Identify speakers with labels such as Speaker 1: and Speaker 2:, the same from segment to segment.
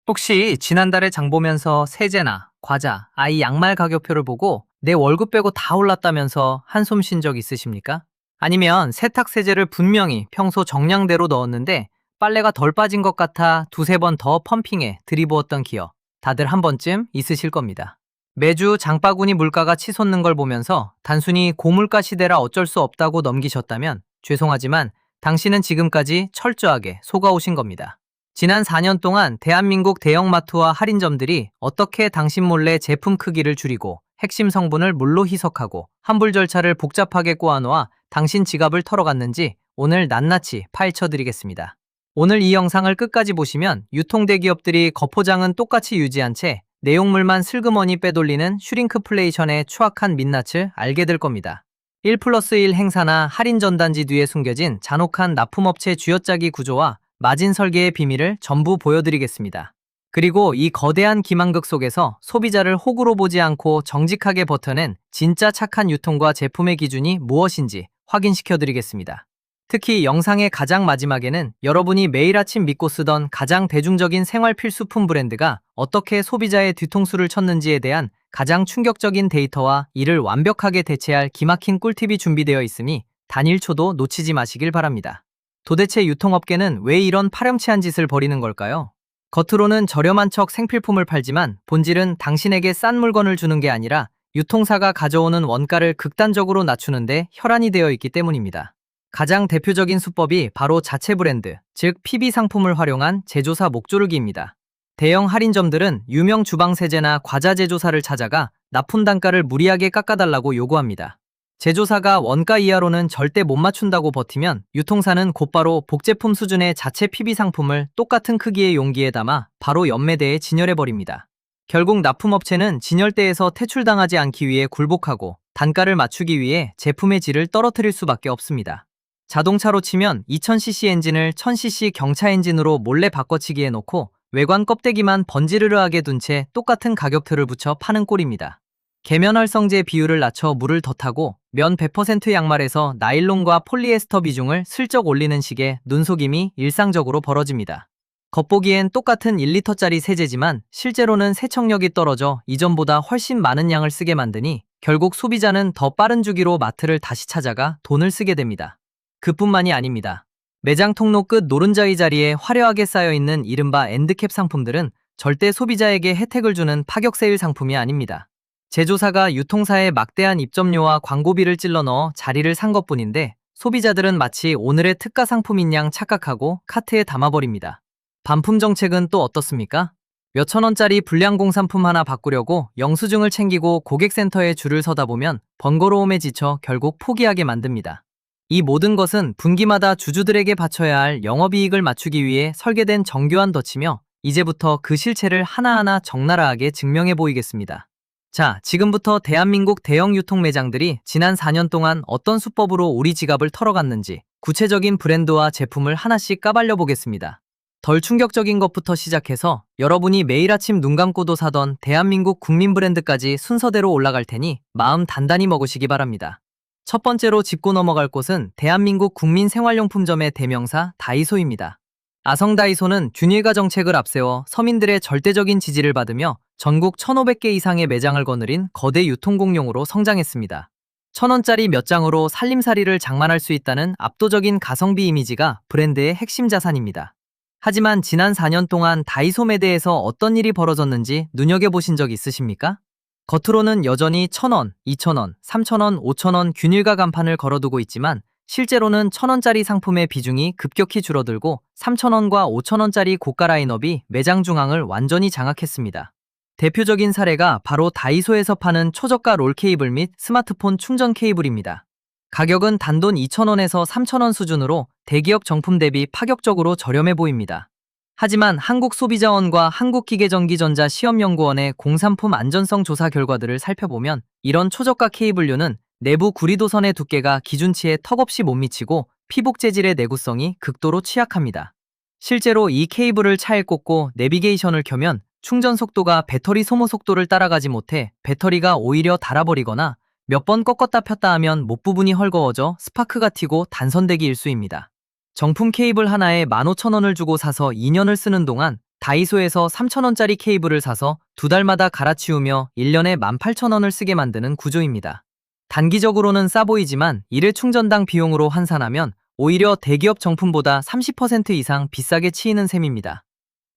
Speaker 1: 혹시 지난달에 장 보면서 세제나 과자, 아이 양말 가격표를 보고 내 월급 빼고 다 올랐다면서 한숨 쉰 적 있으십니까? 아니면 세탁세제를 분명히 평소 정량대로 넣었는데 빨래가 덜 빠진 것 같아 두세 번 더 펌핑해 들이부었던 기억, 다들 한 번쯤 있으실 겁니다. 매주 장바구니 물가가 치솟는 걸 보면서 단순히 고물가 시대라 어쩔 수 없다고 넘기셨다면 죄송하지만 당신은 지금까지 철저하게 속아오신 겁니다. 지난 4년 동안 대한민국 대형마트와 할인점들이 어떻게 당신 몰래 제품 크기를 줄이고 핵심 성분을 물로 희석하고 환불 절차를 복잡하게 꼬아놓아 당신 지갑을 털어갔는지 오늘 낱낱이 파헤쳐드리겠습니다. 오늘 이 영상을 끝까지 보시면 유통대기업들이 거포장은 똑같이 유지한 채 내용물만 슬그머니 빼돌리는 슈링크플레이션의 추악한 민낯을 알게 될 겁니다. 1+1 행사나 할인 전단지 뒤에 숨겨진 잔혹한 납품업체 쥐어짜기 구조와 마진 설계의 비밀을 전부 보여드리겠습니다. 그리고 이 거대한 기만극 속에서 소비자를 호구로 보지 않고 정직하게 버텨낸 진짜 착한 유통과 제품의 기준이 무엇인지 확인시켜드리겠습니다. 특히 영상의 가장 마지막에는 여러분이 매일 아침 믿고 쓰던 가장 대중적인 생활 필수품 브랜드가 어떻게 소비자의 뒤통수를 쳤는지에 대한 가장 충격적인 데이터와 이를 완벽하게 대체할 기막힌 꿀팁이 준비되어 있으니 단 1초도 놓치지 마시길 바랍니다. 도대체 유통업계는 왜 이런 파렴치한 짓을 벌이는 걸까요? 겉으로는 저렴한 척 생필품을 팔지만 본질은 당신에게 싼 물건을 주는 게 아니라 유통사가 가져오는 원가를 극단적으로 낮추는데 혈안이 되어 있기 때문입니다. 가장 대표적인 수법이 바로 자체 브랜드, 즉 PB 상품을 활용한 제조사 목조르기입니다. 대형 할인점들은 유명 주방세제나 과자 제조사를 찾아가 납품 단가를 무리하게 깎아달라고 요구합니다. 제조사가 원가 이하로는 절대 못 맞춘다고 버티면 유통사는 곧바로 복제품 수준의 자체 PB 상품을 똑같은 크기의 용기에 담아 바로 연매대에 진열해버립니다. 결국 납품업체는 진열대에서 퇴출당하지 않기 위해 굴복하고 단가를 맞추기 위해 제품의 질을 떨어뜨릴 수밖에 없습니다. 자동차로 치면 2000cc 엔진을 1000cc 경차 엔진으로 몰래 바꿔치기 해놓고 외관 껍데기만 번지르르하게 둔 채 똑같은 가격표를 붙여 파는 꼴입니다. 계면 활성제 비율을 낮춰 물을 더 타고 면 100% 양말에서 나일론과 폴리에스터 비중을 슬쩍 올리는 식의 눈속임이 일상적으로 벌어집니다. 겉보기엔 똑같은 1리터짜리 세제지만 실제로는 세척력이 떨어져 이전보다 훨씬 많은 양을 쓰게 만드니 결국 소비자는 더 빠른 주기로 마트를 다시 찾아가 돈을 쓰게 됩니다. 그뿐만이 아닙니다. 매장 통로 끝 노른자의 자리에 화려하게 쌓여있는 이른바 엔드캡 상품들은 절대 소비자에게 혜택을 주는 파격 세일 상품이 아닙니다. 제조사가 유통사에 막대한 입점료와 광고비를 찔러 넣어 자리를 산 것뿐인데 소비자들은 마치 오늘의 특가 상품인 양 착각하고 카트에 담아버립니다. 반품 정책은 또 어떻습니까? 몇천 원짜리 불량 공산품 하나 바꾸려고 영수증을 챙기고 고객센터에 줄을 서다 보면 번거로움에 지쳐 결국 포기하게 만듭니다. 이 모든 것은 분기마다 주주들에게 바쳐야 할 영업이익을 맞추기 위해 설계된 정교한 덫이며 이제부터 그 실체를 하나하나 적나라하게 증명해 보이겠습니다. 자, 지금부터 대한민국 대형 유통 매장들이 지난 4년 동안 어떤 수법으로 우리 지갑을 털어갔는지 구체적인 브랜드와 제품을 하나씩 까발려 보겠습니다. 덜 충격적인 것부터 시작해서 여러분이 매일 아침 눈 감고도 사던 대한민국 국민 브랜드까지 순서대로 올라갈 테니 마음 단단히 먹으시기 바랍니다. 첫 번째로 짚고 넘어갈 곳은 대한민국 국민 생활용품점의 대명사 다이소입니다. 아성 다이소는 균일화 정책을 앞세워 서민들의 절대적인 지지를 받으며 전국 1,500개 이상의 매장을 거느린 거대 유통공룡으로 성장했습니다. 1,000원짜리 몇 장으로 살림살이를 장만할 수 있다는 압도적인 가성비 이미지가 브랜드의 핵심 자산입니다. 하지만 지난 4년 동안 다이소 매대에서 어떤 일이 벌어졌는지 눈여겨보신 적 있으십니까? 겉으로는 여전히 1,000원, 2,000원, 3,000원, 5,000원 균일화 간판을 걸어두고 있지만 실제로는 1,000원짜리 상품의 비중이 급격히 줄어들고 3,000원과 5,000원짜리 고가 라인업이 매장 중앙을 완전히 장악했습니다. 대표적인 사례가 바로 다이소에서 파는 초저가 롤 케이블 및 스마트폰 충전 케이블입니다. 가격은 단돈 2,000원에서 3,000원 수준으로 대기업 정품 대비 파격적으로 저렴해 보입니다. 하지만 한국소비자원과 한국기계전기전자 시험연구원의 공산품 안전성 조사 결과들을 살펴보면 이런 초저가 케이블류는 내부 구리도선의 두께가 기준치에 턱없이 못 미치고 피복 재질의 내구성이 극도로 취약합니다. 실제로 이 케이블을 차에 꽂고 내비게이션을 켜면 충전 속도가 배터리 소모 속도를 따라가지 못해 배터리가 오히려 닳아버리거나 몇 번 꺾었다 폈다 하면 못 부분이 헐거워져 스파크가 튀고 단선되기 일쑤입니다. 정품 케이블 하나에 15,000원을 주고 사서 2년을 쓰는 동안 다이소에서 3,000원짜리 케이블을 사서 2달마다 갈아치우며 1년에 18,000원을 쓰게 만드는 구조입니다. 단기적으로는 싸 보이지만 1회 충전당 비용으로 환산하면 오히려 대기업 정품보다 30% 이상 비싸게 치이는 셈입니다.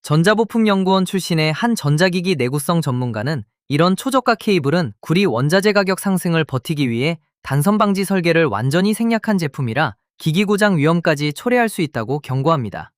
Speaker 1: 전자부품연구원 출신의 한 전자기기 내구성 전문가는 이런 초저가 케이블은 구리 원자재 가격 상승을 버티기 위해 단선 방지 설계를 완전히 생략한 제품이라 기기 고장 위험까지 초래할 수 있다고 경고합니다.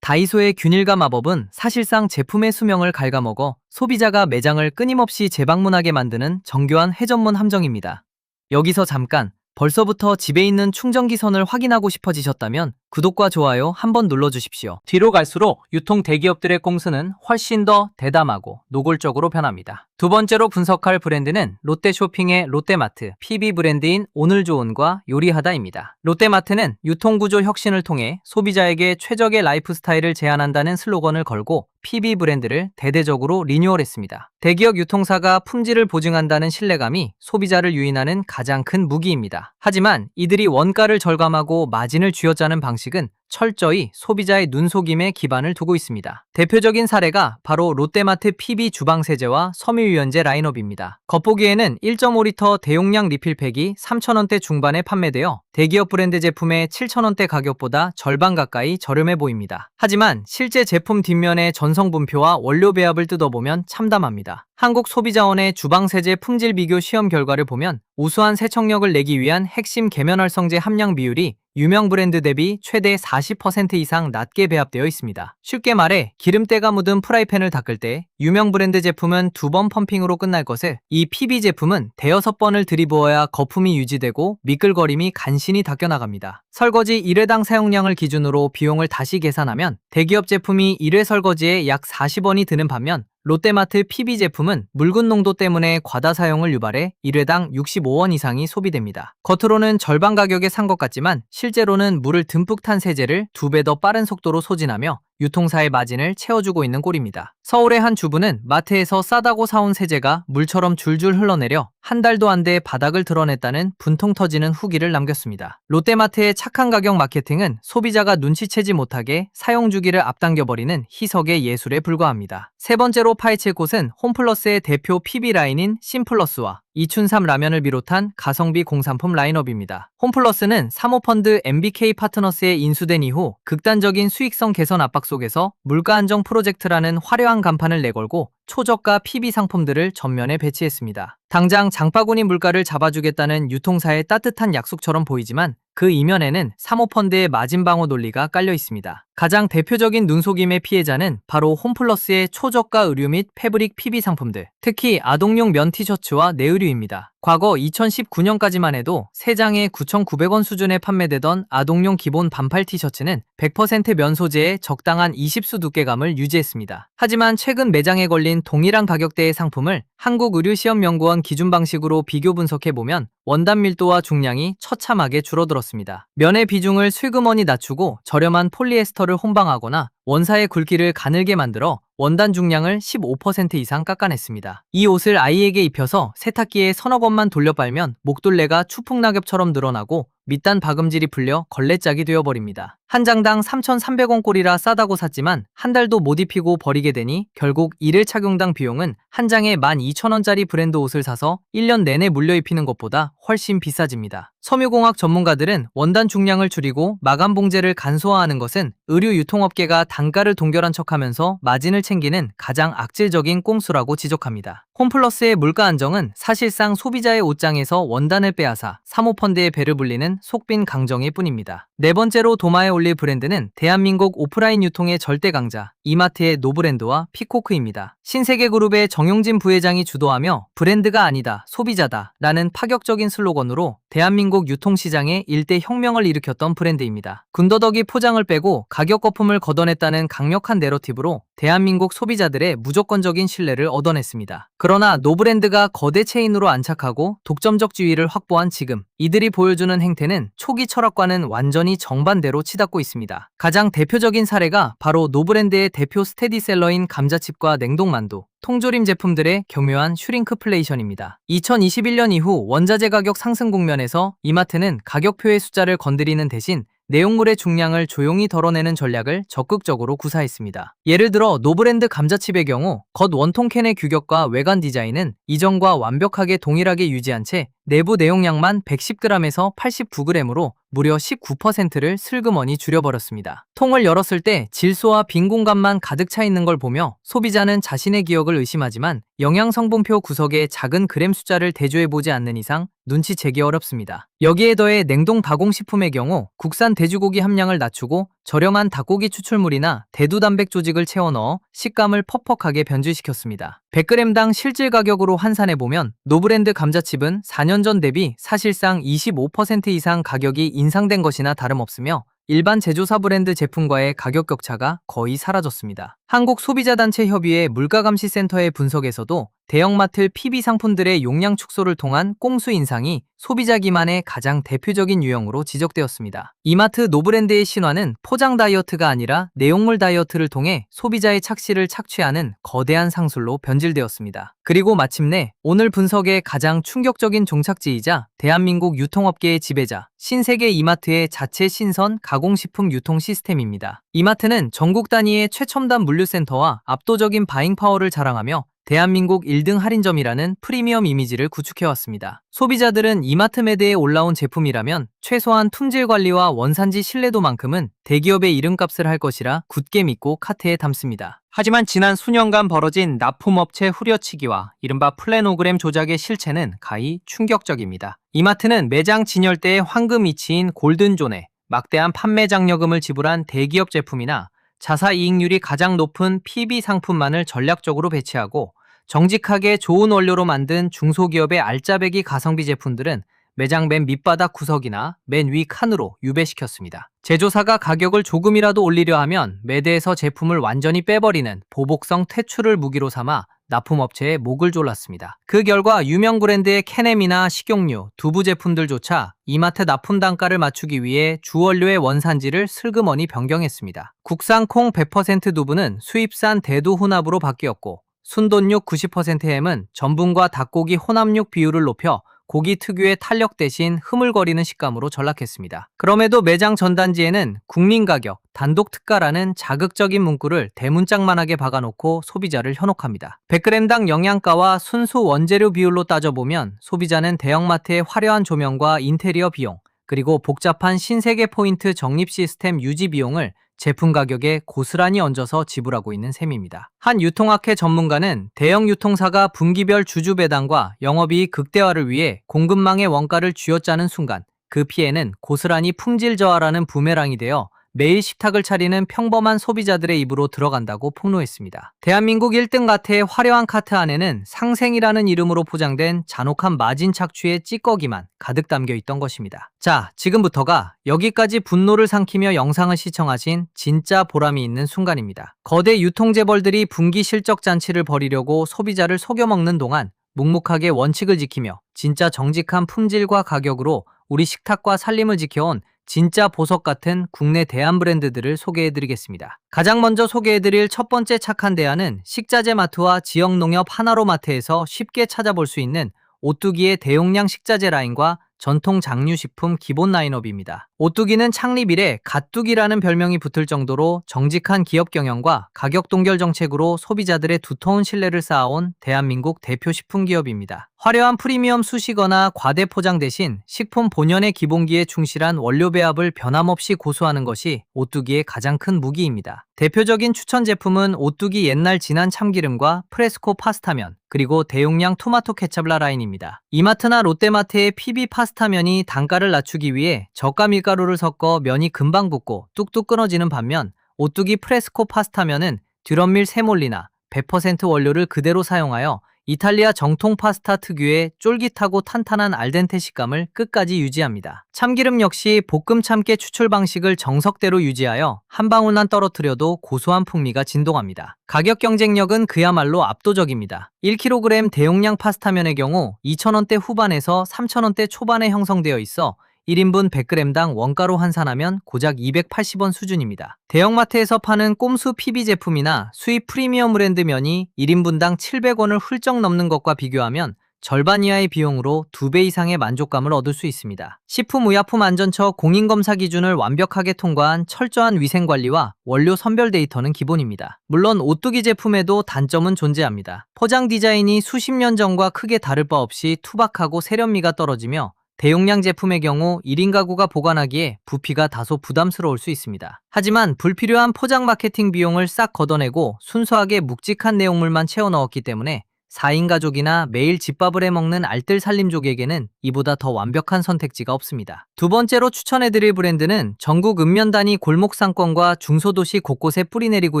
Speaker 1: 다이소의 균일과 마법은 사실상 제품의 수명을 갉아먹어 소비자가 매장을 끊임없이 재방문하게 만드는 정교한 해전문 함정입니다. 여기서 잠깐, 벌써부터 집에 있는 충전기 선을 확인하고 싶어지셨다면 구독과 좋아요 한번 눌러주십시오. 뒤로 갈수록 유통 대기업들의 꼼수는 훨씬 더 대담하고 노골적으로 변합니다. 두 번째로 분석할 브랜드는 롯데쇼핑의 롯데마트, PB 브랜드인 오늘 좋은과 요리하다입니다. 롯데마트는 유통구조 혁신을 통해 소비자에게 최적의 라이프 스타일을 제안한다는 슬로건을 걸고 PB 브랜드를 대대적으로 리뉴얼했습니다. 대기업 유통사가 품질을 보증한다는 신뢰감이 소비자를 유인하는 가장 큰 무기입니다. 하지만 이들이 원가를 절감하고 마진을 쥐어짜는 방식은 철저히 소비자의 눈속임에 기반을 두고 있습니다. 대표적인 사례가 바로 롯데마트 PB 주방세제와 섬유유연제 라인업입니다. 겉보기에는 1.5리터 대용량 리필팩이 3,000원대 중반에 판매되어 대기업 브랜드 제품의 7,000원대 가격보다 절반 가까이 저렴해 보입니다. 하지만 실제 제품 뒷면의 전성분표와 원료 배합을 뜯어보면 참담합니다. 한국소비자원의 주방세제 품질 비교 시험 결과를 보면 우수한 세척력을 내기 위한 핵심 계면활성제 함량 비율이 유명 브랜드 대비 최대 40% 이상 낮게 배합되어 있습니다. 쉽게 말해 기름때가 묻은 프라이팬을 닦을 때 유명 브랜드 제품은 2번 펌핑으로 끝날 것을 이 PB 제품은 대여섯 번을 들이부어야 거품이 유지되고 미끌거림이 간신히 닦여나갑니다. 설거지 1회당 사용량을 기준으로 비용을 다시 계산하면 대기업 제품이 1회 설거지에 약 40원이 드는 반면 롯데마트 PB 제품은 묽은 농도 때문에 과다 사용을 유발해 1회당 65원 이상이 소비됩니다. 겉으로는 절반 가격에 산 것 같지만 실제로는 물을 듬뿍 탄 세제를 2배 더 빠른 속도로 소진하며 유통사의 마진을 채워주고 있는 꼴입니다. 서울의 한 주부는 마트에서 싸다고 사온 세제가 물처럼 줄줄 흘러내려 한 달도 안 돼 바닥을 드러냈다는 분통 터지는 후기를 남겼습니다. 롯데마트의 착한 가격 마케팅은 소비자가 눈치채지 못하게 사용 주기를 앞당겨버리는 희석의 예술에 불과합니다. 세 번째로 파헤칠 곳은 홈플러스의 대표 PB 라인인 심플러스와 이춘삼 라면을 비롯한 가성비 공산품 라인업입니다. 홈플러스는 사모펀드 MBK 파트너스에 인수된 이후 극단적인 수익성 개선 압박 속에서 물가 안정 프로젝트라는 화려한 간판을 내걸고 초저가 PB 상품들을 전면에 배치했습니다. 당장 장바구니 물가를 잡아주겠다는 유통사의 따뜻한 약속처럼 보이지만 그 이면에는 사모펀드의 마진 방어 논리가 깔려 있습니다. 가장 대표적인 눈속임의 피해자는 바로 홈플러스의 초저가 의류 및 패브릭 PB 상품들, 특히 아동용 면 티셔츠와 내의류입니다. 과거 2019년까지만 해도 3장에 9,900원 수준에 판매되던 아동용 기본 반팔 티셔츠는 100% 면 소재의 적당한 20수 두께감을 유지했습니다. 하지만 최근 매장에 걸린 동일한 가격대의 상품을 한국의류시험연구원 기준 방식으로 비교 분석해보면 원단 밀도와 중량이 처참하게 줄어들었습니다. 면의 비중을 슬그머니 낮추고 저렴한 폴리에스터를 혼방하거나 원사의 굵기를 가늘게 만들어 원단 중량을 15% 이상 깎아냈습니다. 이 옷을 아이에게 입혀서 세탁기에 서너 번만 돌려 빨면 목둘레가 추풍낙엽처럼 늘어나고 밑단 박음질이 풀려 걸레짝이 되어버립니다. 한 장당 3,300원 꼴이라 싸다고 샀지만 한 달도 못 입히고 버리게 되니 결국 1일 착용당 비용은 한 장에 12,000원짜리 브랜드 옷을 사서 1년 내내 물려 입히는 것보다 훨씬 비싸집니다. 섬유공학 전문가들은 원단 중량을 줄이고 마감 봉제를 간소화하는 것은 의류 유통업계가 단가를 동결한 척하면서 마진을 챙기는 가장 악질적인 꼼수라고 지적합니다. 홈플러스의 물가 안정은 사실상 소비자의 옷장에서 원단을 빼앗아 사모펀드의 배를 불리는 속빈 강정일 뿐입니다. 네 번째로 도마에 올릴 브랜드는 대한민국 오프라인 유통의 절대 강자 이마트의 노브랜드와 피코크입니다. 신세계그룹의 정용진 부회장이 주도하며 브랜드가 아니다 소비자다 라는 파격적인 슬로건으로 대한민국 유통시장에 일대 혁명을 일으켰던 브랜드입니다. 군더더기 포장을 빼고 가격 거품을 걷어냈다는 강력한 내러티브로 대한민국 소비자들의 무조건적인 신뢰를 얻어냈습니다. 그러나 노브랜드가 거대 체인으로 안착하고 독점적 지위를 확보한 지금 이들이 보여주는 행태는 초기 철학과는 완전히 정반대로 치닫고 있습니다. 가장 대표적인 사례가 바로 노브랜드의 대표 스테디셀러인 감자칩과 냉동만두, 통조림 제품들의 교묘한 슈링크플레이션입니다. 2021년 이후 원자재 가격 상승 국면에서 이마트는 가격표의 숫자를 건드리는 대신 내용물의 중량을 조용히 덜어내는 전략을 적극적으로 구사했습니다. 예를 들어 노브랜드 감자칩의 경우 겉 원통캔의 규격과 외관 디자인은 이전과 완벽하게 동일하게 유지한 채 내부 내용량만 110g에서 89g으로 무려 19%를 슬그머니 줄여버렸습니다. 통을 열었을 때 질소와 빈 공간만 가득 차 있는 걸 보며 소비자는 자신의 기억을 의심하지만 영양성분표 구석에 작은 그램 숫자를 대조해보지 않는 이상 눈치채기 어렵습니다. 여기에 더해 냉동 가공식품의 경우 국산 돼지고기 함량을 낮추고 저렴한 닭고기 추출물이나 대두 단백 조직을 채워 넣어 식감을 퍽퍽하게 변질시켰습니다. 100g당 실질 가격으로 환산해보면 노브랜드 감자칩은 4년 전 대비 사실상 25% 이상 가격이 인상된 것이나 다름없으며 일반 제조사 브랜드 제품과의 가격 격차가 거의 사라졌습니다. 한국소비자단체협의회 물가감시센터의 분석에서도 대형마트 PB 상품들의 용량 축소를 통한 꼼수 인상이 소비자 기만의 가장 대표적인 유형으로 지적되었습니다. 이마트 노브랜드의 신화는 포장 다이어트가 아니라 내용물 다이어트를 통해 소비자의 착시를 착취하는 거대한 상술로 변질되었습니다. 그리고 마침내 오늘 분석의 가장 충격적인 종착지이자 대한민국 유통업계의 지배자 신세계 이마트의 자체 신선 가공식품 유통 시스템입니다. 이마트는 전국 단위의 최첨단 물류센터와 압도적인 바잉 파워를 자랑하며 대한민국 1등 할인점이라는 프리미엄 이미지를 구축해왔습니다. 소비자들은 이마트 매대에 올라온 제품이라면 최소한 품질 관리와 원산지 신뢰도만큼은 대기업의 이름값을 할 것이라 굳게 믿고 카트에 담습니다. 하지만 지난 수년간 벌어진 납품업체 후려치기와 이른바 플래노그램 조작의 실체는 가히 충격적입니다. 이마트는 매장 진열대의 황금 이치인 골든존에 막대한 판매 장려금을 지불한 대기업 제품이나 자사 이익률이 가장 높은 PB 상품만을 전략적으로 배치하고 정직하게 좋은 원료로 만든 중소기업의 알짜배기 가성비 제품들은 매장 맨 밑바닥 구석이나 맨 위 칸으로 유배시켰습니다. 제조사가 가격을 조금이라도 올리려 하면 매대에서 제품을 완전히 빼버리는 보복성 퇴출을 무기로 삼아 납품업체의 목을 졸랐습니다. 그 결과 유명 브랜드의 캐넴이나 식용유, 두부 제품들조차 이마트 납품 단가를 맞추기 위해 주원료의 원산지를 슬그머니 변경했습니다. 국산 콩 100% 두부는 수입산 대두 혼합으로 바뀌었고 순돈육 90% 햄은 전분과 닭고기 혼합육 비율을 높여 고기 특유의 탄력 대신 흐물거리는 식감으로 전락했습니다. 그럼에도 매장 전단지에는 국민가격, 단독 특가라는 자극적인 문구를 대문짝만하게 박아놓고 소비자를 현혹합니다. 100g당 영양가와 순수 원재료 비율로 따져보면 소비자는 대형마트의 화려한 조명과 인테리어 비용, 그리고 복잡한 신세계 포인트 적립 시스템 유지 비용을 제품 가격에 고스란히 얹어서 지불하고 있는 셈입니다. 한 유통학회 전문가는 대형 유통사가 분기별 주주 배당과 영업이익 극대화를 위해 공급망의 원가를 쥐어짜는 순간 그 피해는 고스란히 품질 저하라는 부메랑이 되어 매일 식탁을 차리는 평범한 소비자들의 입으로 들어간다고 폭로했습니다. 대한민국 1등 가태의 화려한 카트 안에는 상생이라는 이름으로 포장된 잔혹한 마진 착취의 찌꺼기만 가득 담겨 있던 것입니다. 자, 지금부터가 여기까지 분노를 삼키며 영상을 시청하신 진짜 보람이 있는 순간입니다. 거대 유통재벌들이 분기 실적 잔치를 벌이려고 소비자를 속여먹는 동안 묵묵하게 원칙을 지키며 진짜 정직한 품질과 가격으로 우리 식탁과 살림을 지켜온 진짜 보석 같은 국내 대한 브랜드들을 소개해드리겠습니다. 가장 먼저 소개해드릴 첫 번째 착한 대안은 식자재 마트와 지역 농협 하나로마트에서 쉽게 찾아볼 수 있는 오뚜기의 대용량 식자재 라인과 전통 장류식품 기본 라인업입니다. 오뚜기는 창립 이래 갓뚜기라는 별명이 붙을 정도로 정직한 기업 경영과 가격 동결 정책으로 소비자들의 두터운 신뢰를 쌓아온 대한민국 대표 식품기업입니다. 화려한 프리미엄 수식어나 과대 포장 대신 식품 본연의 기본기에 충실한 원료 배합을 변함없이 고수하는 것이 오뚜기의 가장 큰 무기입니다. 대표적인 추천 제품은 오뚜기 옛날 진한 참기름과 프레스코 파스타면, 그리고 대용량 토마토 케첩 라인입니다. 이마트나 롯데마트의 PB 파스타면이 단가를 낮추기 위해 저가 밀가루를 섞어 면이 금방 붙고 뚝뚝 끊어지는 반면 오뚜기 프레스코 파스타면은 듀럼밀 세몰리나 100% 원료를 그대로 사용하여 이탈리아 정통 파스타 특유의 쫄깃하고 탄탄한 알덴테 식감을 끝까지 유지합니다. 참기름 역시 볶음 참깨 추출 방식을 정석대로 유지하여 한 방울만 떨어뜨려도 고소한 풍미가 진동합니다. 가격 경쟁력은 그야말로 압도적입니다. 1kg 대용량 파스타면의 경우 2,000원대 후반에서 3,000원대 초반에 형성되어 있어 1인분 100g당 원가로 환산하면 고작 280원 수준입니다. 대형마트에서 파는 꼼수 PB 제품이나 수입 프리미엄 브랜드 면이 1인분당 700원을 훌쩍 넘는 것과 비교하면 절반 이하의 비용으로 2배 이상의 만족감을 얻을 수 있습니다. 식품의약품안전처 공인검사 기준을 완벽하게 통과한 철저한 위생관리와 원료 선별 데이터는 기본입니다. 물론 오뚜기 제품에도 단점은 존재합니다. 포장 디자인이 수십 년 전과 크게 다를 바 없이 투박하고 세련미가 떨어지며 대용량 제품의 경우 1인 가구가 보관하기에 부피가 다소 부담스러울 수 있습니다. 하지만 불필요한 포장 마케팅 비용을 싹 걷어내고 순수하게 묵직한 내용물만 채워 넣었기 때문에 4인 가족이나 매일 집밥을 해먹는 알뜰 살림족에게는 이보다 더 완벽한 선택지가 없습니다. 두 번째로 추천해드릴 브랜드는 전국 읍면 단위 골목 상권과 중소도시 곳곳에 뿌리내리고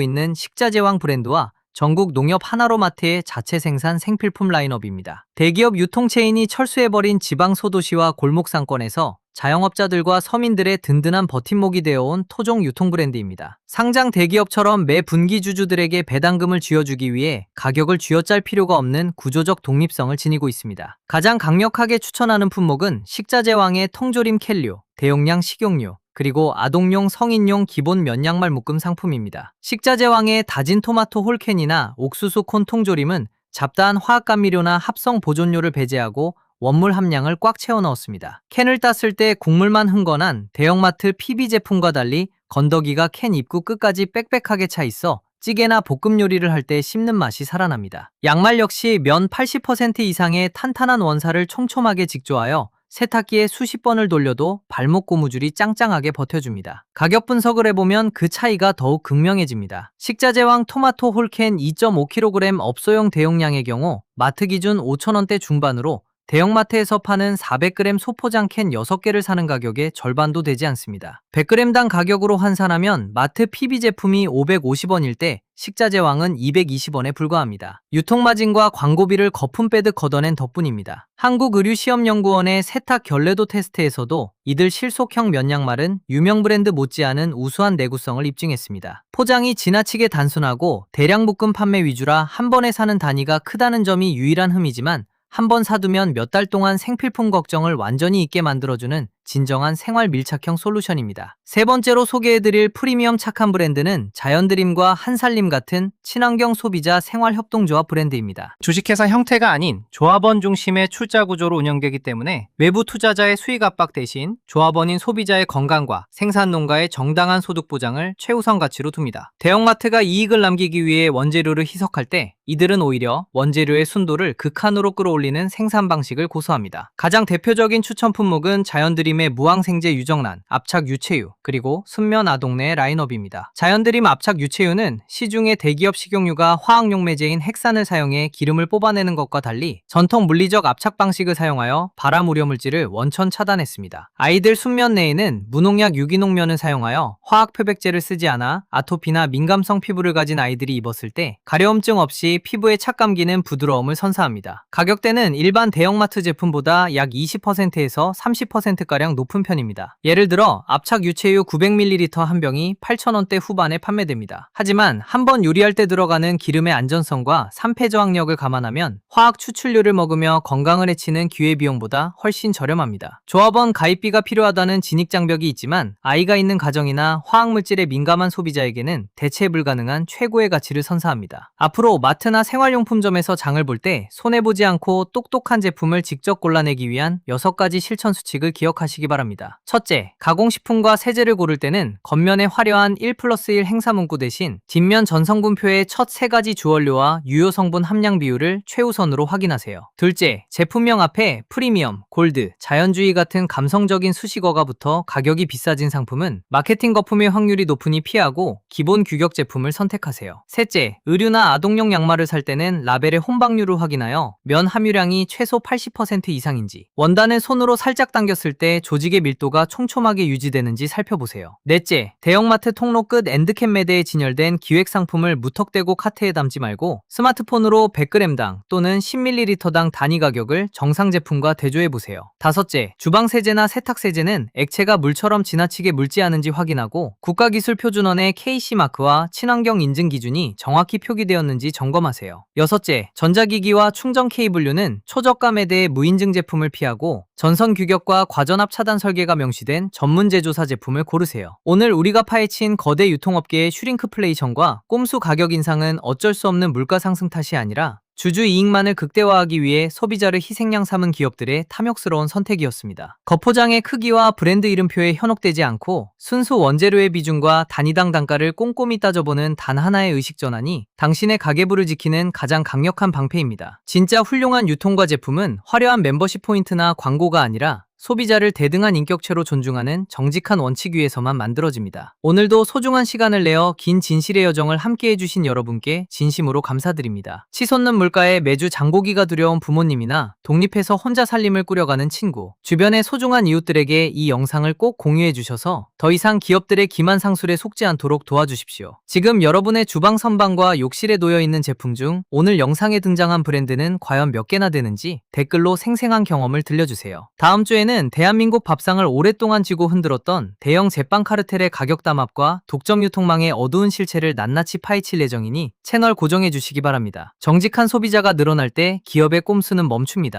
Speaker 1: 있는 식자재왕 브랜드와 전국 농협 하나로마트의 자체 생산 생필품 라인업입니다. 대기업 유통체인이 철수해버린 지방 소도시와 골목 상권에서 자영업자들과 서민들의 든든한 버팀목이 되어온 토종 유통 브랜드입니다. 상장 대기업처럼 매 분기 주주들에게 배당금을 쥐어주기 위해 가격을 쥐어짤 필요가 없는 구조적 독립성을 지니고 있습니다. 가장 강력하게 추천하는 품목은 식자재왕의 통조림 캔류, 대용량 식용유, 그리고 아동용, 성인용 기본 면양말 묶음 상품입니다. 식자재왕의 다진 토마토 홀캔이나 옥수수 콘 통조림은 잡다한 화학감미료나 합성 보존료를 배제하고 원물 함량을 꽉 채워 넣었습니다. 캔을 땄을 때 국물만 흥건한 대형마트 PB 제품과 달리 건더기가 캔 입구 끝까지 빽빽하게 차 있어 찌개나 볶음 요리를 할 때 씹는 맛이 살아납니다. 양말 역시 면 80% 이상의 탄탄한 원사를 촘촘하게 직조하여 세탁기에 수십 번을 돌려도 발목 고무줄이 짱짱하게 버텨줍니다. 가격 분석을 해보면 그 차이가 더욱 극명해집니다. 식자재왕 토마토 홀캔 2.5kg 업소용 대용량의 경우 마트 기준 5,000원대 중반으로 대형마트에서 파는 400g 소포장 캔 6개를 사는 가격의 절반도 되지 않습니다. 100g당 가격으로 환산하면 마트 PB 제품이 550원일 때 식자재왕은 220원에 불과합니다. 유통마진과 광고비를 거품 빼듯 걷어낸 덕분입니다. 한국의류시험연구원의 세탁 결례도 테스트에서도 이들 실속형 면양말은 유명 브랜드 못지않은 우수한 내구성을 입증했습니다. 포장이 지나치게 단순하고 대량 묶음 판매 위주라 한 번에 사는 단위가 크다는 점이 유일한 흠이지만 한 번 사두면 몇 달 동안 생필품 걱정을 완전히 잊게 만들어주는 진정한 생활 밀착형 솔루션입니다. 세 번째로 소개해드릴 프리미엄 착한 브랜드는 자연드림과 한살림 같은 친환경 소비자 생활협동조합 브랜드입니다. 주식회사 형태가 아닌 조합원 중심의 출자 구조로 운영되기 때문에 외부 투자자의 수익 압박 대신 조합원인 소비자의 건강과 생산 농가의 정당한 소득 보장을 최우선 가치로 둡니다. 대형마트가 이익을 남기기 위해 원재료를 희석할 때 이들은 오히려 원재료의 순도를 극한으로 끌어올리는 생산 방식을 고수합니다. 가장 대표적인 추천 품목은 자연드림의 무항생제 유정란, 압착 유채유, 그리고 순면 아동네 라인업입니다. 자연드림 압착 유채유는 시중의 대기업 식용유가 화학용매제인 핵산을 사용해 기름을 뽑아내는 것과 달리 전통 물리적 압착 방식을 사용하여 발암 우려 물질을 원천 차단했습니다. 아이들 순면 내에는 무농약 유기농면을 사용하여 화학 표백제를 쓰지 않아 아토피나 민감성 피부를 가진 아이들이 입었을 때 가려움증 없이 피부에 착감기는 부드러움을 선사합니다. 가격대는 일반 대형마트 제품보다 약 20%에서 30%가량 높은 편입니다. 예를 들어 압착 유채유 900ml 한 병이 8,000원대 후반에 판매됩니다. 하지만 한번 요리할 때 들어가는 기름의 안전성과 산패 저항력을 감안하면 화학 추출류를 먹으며 건강을 해치는 기회비용보다 훨씬 저렴합니다. 조합원 가입비가 필요하다는 진입장벽이 있지만 아이가 있는 가정이나 화학물질에 민감한 소비자에게는 대체 불가능한 최고의 가치를 선사합니다. 앞으로 마트나 생활용품점에서 장을 볼 때 손해보지 않고 똑똑한 제품을 직접 골라내기 위한 6가지 실천 수칙을 기억하시기 바랍니다. 첫째, 가공식품과 세제를 고를 때는 겉면에 화려한 1+1 행사 문구 대신 뒷면 전성분표의 첫 3가지 주원료와 유효 성분 함량 비율을 최우선으로 확인하세요. 둘째, 제품명 앞에 프리미엄, 골드, 자연주의 같은 감성적인 수식어가 붙어 가격이 비싸진 상품은 마케팅 거품의 확률이 높으니 피하고 기본 규격 제품을 선택하세요. 셋째, 의류나 아동용 양말을 살 때는 라벨의 혼방률을 확인하여 면 함유량이 최소 80% 이상인지, 원단을 손으로 살짝 당겼을 때 조직의 밀도가 촘촘하게 유지되는지 살펴보세요. 넷째, 대형마트 통로 끝 엔드캡 매대에 진열된 기획 상품을 무턱대고 카트에 담지 말고 스마트폰으로 100g당 또는 10ml당 단위 가격을 정상 제품과 대조해보세요. 다섯째, 주방세제나 세탁세제는 액체가 물처럼 지나치게 묽지 않은지 확인하고 국가기술표준원의 KC마크와 친환경 인증 기준이 정확히 표기되었는지 점검하세요. 여섯째, 전자기기와 충전 케이블류는 초저가 매대의 무인증 제품을 피하고 전선 규격과 과전압 차단 설계가 명시된 전문 제조사 제품을 고르세요. 오늘 우리가 파헤친 거대 유통업계의 슈링크플레이션과 꼼수 가격 인상은 어쩔 수 없는 물가 상승 탓이 아니라 주주 이익만을 극대화하기 위해 소비자를 희생양 삼은 기업들의 탐욕스러운 선택이었습니다. 겉포장의 크기와 브랜드 이름표에 현혹되지 않고 순수 원재료의 비중과 단위당 단가를 꼼꼼히 따져보는 단 하나의 의식 전환이 당신의 가계부를 지키는 가장 강력한 방패입니다. 진짜 훌륭한 유통과 제품은 화려한 멤버십 포인트나 광고가 아니라 소비자를 대등한 인격체로 존중하는 정직한 원칙 위에서만 만들어집니다. 오늘도 소중한 시간을 내어 긴 진실의 여정을 함께 해주신 여러분께 진심으로 감사드립니다. 치솟는 물가에 매주 장보기가 두려운 부모님이나 독립해서 혼자 살림을 꾸려가는 친구, 주변의 소중한 이웃들에게 이 영상을 꼭 공유해 주셔서 더 이상 기업들의 기만 상술에 속지 않도록 도와주십시오. 지금 여러분의 주방 선반과 욕실에 놓여있는 제품 중 오늘 영상에 등장한 브랜드는 과연 몇 개나 되는지 댓글로 생생한 경험을 들려주세요. 다음 주에는 대한민국 밥상을 오랫동안 쥐고 흔들었던 대형 제빵 카르텔의 가격 담합과 독점 유통망의 어두운 실체를 낱낱이 파헤칠 예정이니 채널 고정해 주시기 바랍니다. 정직한 소비자가 늘어날 때 기업의 꼼수는 멈춥니다.